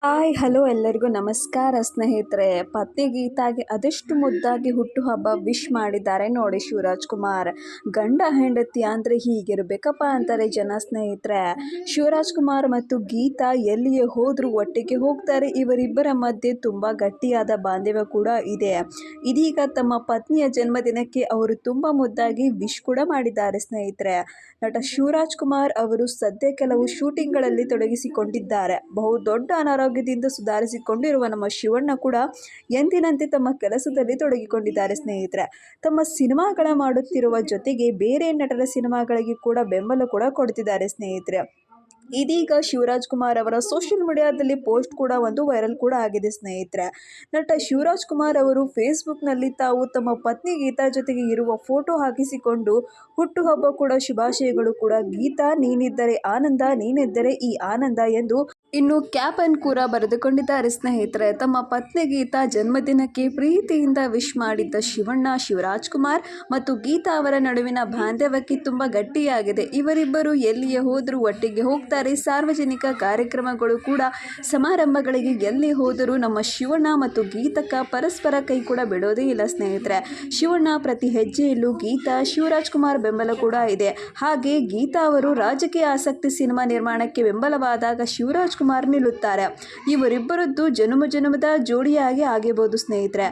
Hello ಎಲ್ಲರಿಗೂ ನಮಸ್ಕಾರ ಸ್ನೇಹಿತರೆ. ಪತ್ನಿ ಗೀತಾಗೆ ಅದೆಷ್ಟು ಮುದ್ದಾಗಿ ಹುಟ್ಟುಹಬ್ಬ ವಿಶ್ ಮಾಡಿದ್ದಾರೆ ನೋಡಿ ಶಿವರಾಜ್ ಕುಮಾರ್. ಗಂಡ ಹೆಂಡತಿ ಅಂದರೆ ಹೀಗಿರಬೇಕಪ್ಪ ಅಂತಾರೆ ಜನ ಸ್ನೇಹಿತರೆ. ಶಿವರಾಜ್ ಕುಮಾರ್ ಮತ್ತು ಗೀತಾ ಎಲ್ಲಿಯೇ ಹೋದರೂ ಒಟ್ಟಿಗೆ ಹೋಗ್ತಾರೆ. ಇವರಿಬ್ಬರ ಮಧ್ಯೆ ತುಂಬ ಗಟ್ಟಿಯಾದ ಬಾಂಧವ್ಯ ಕೂಡ ಇದೆ. ಇದೀಗ ತಮ್ಮ ಪತ್ನಿಯ ಜನ್ಮದಿನಕ್ಕೆ ಅವರು ತುಂಬ ಮುದ್ದಾಗಿ ವಿಶ್ ಕೂಡ ಮಾಡಿದ್ದಾರೆ ಸ್ನೇಹಿತರೆ. ನಟ ಶಿವರಾಜ್ ಕುಮಾರ್ ಅವರು ಸದ್ಯ ಕೆಲವು ಶೂಟಿಂಗ್ಗಳಲ್ಲಿ ತೊಡಗಿಸಿಕೊಂಡಿದ್ದಾರೆ. ಬಹುದೊಡ್ಡ ಅನಾರೋಗ್ಯದಿಂದ ಸುಧಾರಿಸಿಕೊಂಡಿರುವ ನಮ್ಮ ಶಿವಣ್ಣ ಕೂಡ ಎಂದಿನಂತೆ ತಮ್ಮ ಕೆಲಸದಲ್ಲಿ ತೊಡಗಿಕೊಂಡಿದ್ದಾರೆ ಸ್ನೇಹಿತರೆ. ತಮ್ಮ ಸಿನಿಮಾಗಳ ಮಾಡುತ್ತಿರುವ ಜೊತೆಗೆ ಬೇರೆ ನಟರ ಸಿನಿಮಾಗಳಿಗೆ ಕೂಡ ಬೆಂಬಲ ಕೂಡ ಕೊಡ್ತಿದ್ದಾರೆ ಸ್ನೇಹಿತರೆ. ಇದೀಗ ಶಿವರಾಜ್ ಕುಮಾರ್ ಅವರ ಸೋಷಿಯಲ್ ಮೀಡಿಯಾದಲ್ಲಿ ಪೋಸ್ಟ್ ಕೂಡ ಒಂದು ವೈರಲ್ ಕೂಡ ಆಗಿದೆ ಸ್ನೇಹಿತರೆ. ನಟ ಶಿವರಾಜ್ ಕುಮಾರ್ ಅವರು ಫೇಸ್ಬುಕ್ನಲ್ಲಿ ತಾವು ತಮ್ಮ ಪತ್ನಿ ಗೀತಾ ಜೊತೆಗೆ ಇರುವ ಫೋಟೋ ಹಾಕಿಸಿಕೊಂಡು ಹುಟ್ಟುಹಬ್ಬ ಕೂಡ ಶುಭಾಶಯಗಳು ಕೂಡ ಗೀತಾ ನೀನಿದ್ದರೆ ಆನಂದ, ನೀನಿದ್ದರೆ ಈ ಆನಂದ ಎಂದು ಇನ್ನು ಕ್ಯಾಪನ್ ಕೂಡ ಬರೆದುಕೊಂಡಿದ್ದಾರೆ ಸ್ನೇಹಿತರೆ. ತಮ್ಮ ಪತ್ನಿ ಗೀತಾ ಜನ್ಮದಿನಕ್ಕೆ ಪ್ರೀತಿಯಿಂದ ವಿಶ್ ಮಾಡಿದ್ದ ಶಿವರಾಜ್ ಕುಮಾರ್ ಮತ್ತು ಗೀತಾ ಅವರ ನಡುವಿನ ಬಾಂಧವ್ಯಕ್ಕೆ ತುಂಬ ಗಟ್ಟಿಯಾಗಿದೆ. ಇವರಿಬ್ಬರು ಎಲ್ಲಿಯೇ ಹೋದರೂ ಒಟ್ಟಿಗೆ ಹೋಗ್ತಾರೆ. ಸಾರ್ವಜನಿಕ ಕಾರ್ಯಕ್ರಮಗಳು ಕೂಡ ಸಮಾರಂಭಗಳಿಗೆ ಎಲ್ಲಿ ಹೋದರೂ ನಮ್ಮ ಶಿವಣ್ಣ ಮತ್ತು ಗೀತಕ್ಕ ಪರಸ್ಪರ ಕೈ ಕೂಡ ಬಿಡೋದೇ ಇಲ್ಲ ಸ್ನೇಹಿತರೆ. ಶಿವಣ್ಣ ಪ್ರತಿ ಹೆಜ್ಜೆಯಲ್ಲೂ ಗೀತಾ ಶಿವರಾಜ್ ಕುಮಾರ್ ಬೆಂಬಲ ಕೂಡ ಇದೆ. ಹಾಗೆ ಗೀತಾ ಅವರು ರಾಜಕೀಯ ಆಸಕ್ತಿ ಸಿನಿಮಾ ನಿರ್ಮಾಣಕ್ಕೆ ಬೆಂಬಲವಾದಾಗ ಶಿವರಾಜ್ ಕುಮಾರ್ ನಿಲ್ಲುತ್ತಾರೆ. ಇವರಿಬ್ಬರದ್ದು ಜನುಮದ ಜೋಡಿಯಾಗಿ ಆಗಿರಬಹುದು ಸ್ನೇಹಿತರೆ.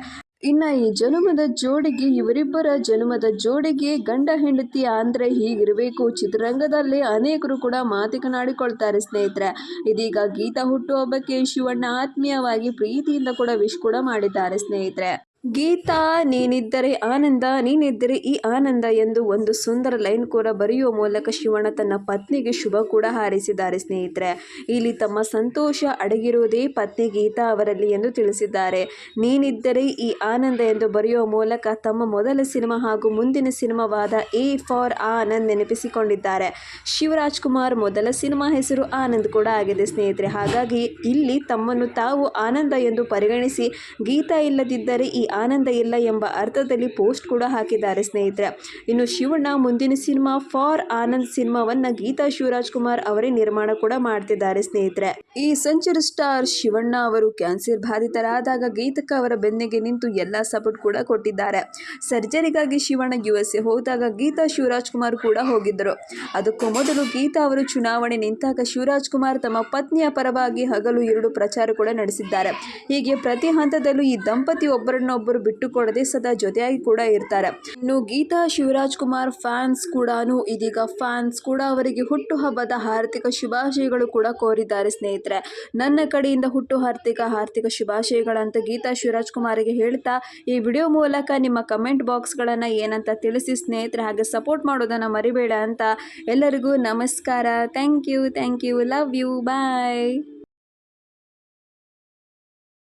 ಇನ್ನು ಈ ಇವರಿಬ್ಬರ ಜನುಮದ ಜೋಡಿಗೆ ಗಂಡ ಹೆಂಡತಿ ಅಂದರೆ ಹೀಗಿರಬೇಕು. ಚಿತ್ರರಂಗದಲ್ಲಿ ಅನೇಕರು ಕೂಡ ಮಾತನಾಡಿಕೊಳ್ತಾರೆ ಸ್ನೇಹಿತರೆ. ಇದೀಗ ಗೀತಾ ಹುಟ್ಟುಹಬ್ಬಕ್ಕೆ ಶಿವಣ್ಣ ಆತ್ಮೀಯವಾಗಿ ಪ್ರೀತಿಯಿಂದ ಕೂಡ ವಿಶ್ ಕೂಡ ಮಾಡಿದ್ದಾರೆ ಸ್ನೇಹಿತರೆ. ಗೀತಾ ನೀನಿದ್ದರೆ ಆನಂದ, ನೀನಿದ್ದರೆ ಈ ಆನಂದ ಎಂದು ಒಂದು ಸುಂದರ ಲೈನ್ ಕೂಡ ಬರೆಯುವ ಮೂಲಕ ಶಿವಣ್ಣ ತನ್ನ ಪತ್ನಿಗೆ ಶುಭ ಕೂಡ ಹಾರೈಸಿದ್ದಾರೆ ಸ್ನೇಹಿತರೆ. ಇಲ್ಲಿ ತಮ್ಮ ಸಂತೋಷ ಅಡಗಿರುವುದೇ ಪತ್ನಿ ಗೀತಾ ಅವರಲ್ಲಿ ಎಂದು ತಿಳಿಸಿದ್ದಾರೆ. ನೀನಿದ್ದರೆ ಈ ಆನಂದ ಎಂದು ಬರೆಯುವ ಮೂಲಕ ತಮ್ಮ ಮೊದಲ ಸಿನಿಮಾ ಹಾಗೂ ಮುಂದಿನ ಸಿನಿಮಾವಾದ ಎ ಫಾರ್ ಆನಂದ್ ನೆನಪಿಸಿಕೊಂಡಿದ್ದಾರೆ. ಶಿವರಾಜ್ ಕುಮಾರ್ ಮೊದಲ ಸಿನಿಮಾ ಹೆಸರು ಆನಂದ್ ಕೂಡ ಆಗಿದೆ ಸ್ನೇಹಿತರೆ. ಹಾಗಾಗಿ ಇಲ್ಲಿ ತಮ್ಮನ್ನು ತಾವು ಆನಂದ ಎಂದು ಪರಿಗಣಿಸಿ ಗೀತಾ ಇಲ್ಲದಿದ್ದರೆ ಈ ಆನಂದ ಇಲ್ಲ ಎಂಬ ಅರ್ಥದಲ್ಲಿ ಪೋಸ್ಟ್ ಕೂಡ ಹಾಕಿದ್ದಾರೆ ಸ್ನೇಹಿತರೆ. ಇನ್ನು ಶಿವಣ್ಣ ಮುಂದಿನ ಸಿನಿಮಾ ಫಾರ್ ಆನಂದ್ ಸಿನಿಮಾವನ್ನ ಗೀತಾ ಶಿವರಾಜ್ ಕುಮಾರ್ ಅವರೇ ನಿರ್ಮಾಣ ಕೂಡ ಮಾಡ್ತಿದ್ದಾರೆ ಸ್ನೇಹಿತರೆ. ಈ ಸೆಂಚುರಿ ಸ್ಟಾರ್ ಶಿವಣ್ಣ ಅವರು ಕ್ಯಾನ್ಸರ್ ಬಾಧಿತರಾದಾಗ ಗೀತಕ್ಕ ಅವರ ಬೆನ್ನಿಗೆ ನಿಂತು ಎಲ್ಲ ಸಪೋರ್ಟ್ ಕೂಡ ಕೊಟ್ಟಿದ್ದಾರೆ. ಸರ್ಜರಿಗಾಗಿ ಶಿವಣ್ಣ USA ಹೋದಾಗ ಗೀತಾ ಶಿವರಾಜ್ ಕುಮಾರ್ ಕೂಡ ಹೋಗಿದ್ದರು. ಅದಕ್ಕೂ ಮೊದಲು ಗೀತಾ ಅವರು ಚುನಾವಣೆ ನಿಂತಾಗ ಶಿವರಾಜ್ ಕುಮಾರ್ ತಮ್ಮ ಪತ್ನಿಯ ಪರವಾಗಿ ಹಗಲು ಇರುಳು ಪ್ರಚಾರ ಕೂಡ ನಡೆಸಿದ್ದಾರೆ. ಹೀಗೆ ಪ್ರತಿ ಹಂತದಲ್ಲೂ ಈ ದಂಪತಿ ಒಬ್ಬರನ್ನೊಬ್ಬರು ಬಿಟ್ಟುಕೊಡದೆ ಸದಾ ಜೊತೆಯಾಗಿ ಕೂಡ ಇರ್ತಾರೆ. ಇನ್ನು ಗೀತಾ ಶಿವರಾಜ್ ಕುಮಾರ್ ಫ್ಯಾನ್ಸ್ ಕೂಡ ಅವರಿಗೆ ಹುಟ್ಟುಹಬ್ಬದ ಹಾರ್ದಿಕ ಶುಭಾಶಯಗಳು ಕೂಡ ಕೋರಿದ್ದಾರೆ ಸ್ನೇಹಿತರೆ. ನನ್ನ ಕಡೆಯಿಂದ ಹಾರ್ದಿಕ ಶುಭಾಶಯಗಳಂತ ಗೀತಾ ಶಿವರಾಜ್ ಕುಮಾರ್ಗೆ ಹೇಳ್ತಾ ಈ ವಿಡಿಯೋ ಮೂಲಕ ನಿಮ್ಮ ಕಮೆಂಟ್ ಬಾಕ್ಸ್ಗಳನ್ನು ಏನಂತ ತಿಳಿಸಿ ಸ್ನೇಹಿತರೆ. ಹಾಗೆ ಸಪೋರ್ಟ್ ಮಾಡೋದನ್ನು ಮರಿಬೇಡ ಅಂತ ಎಲ್ಲರಿಗೂ ನಮಸ್ಕಾರ. Thank you, love you, bye.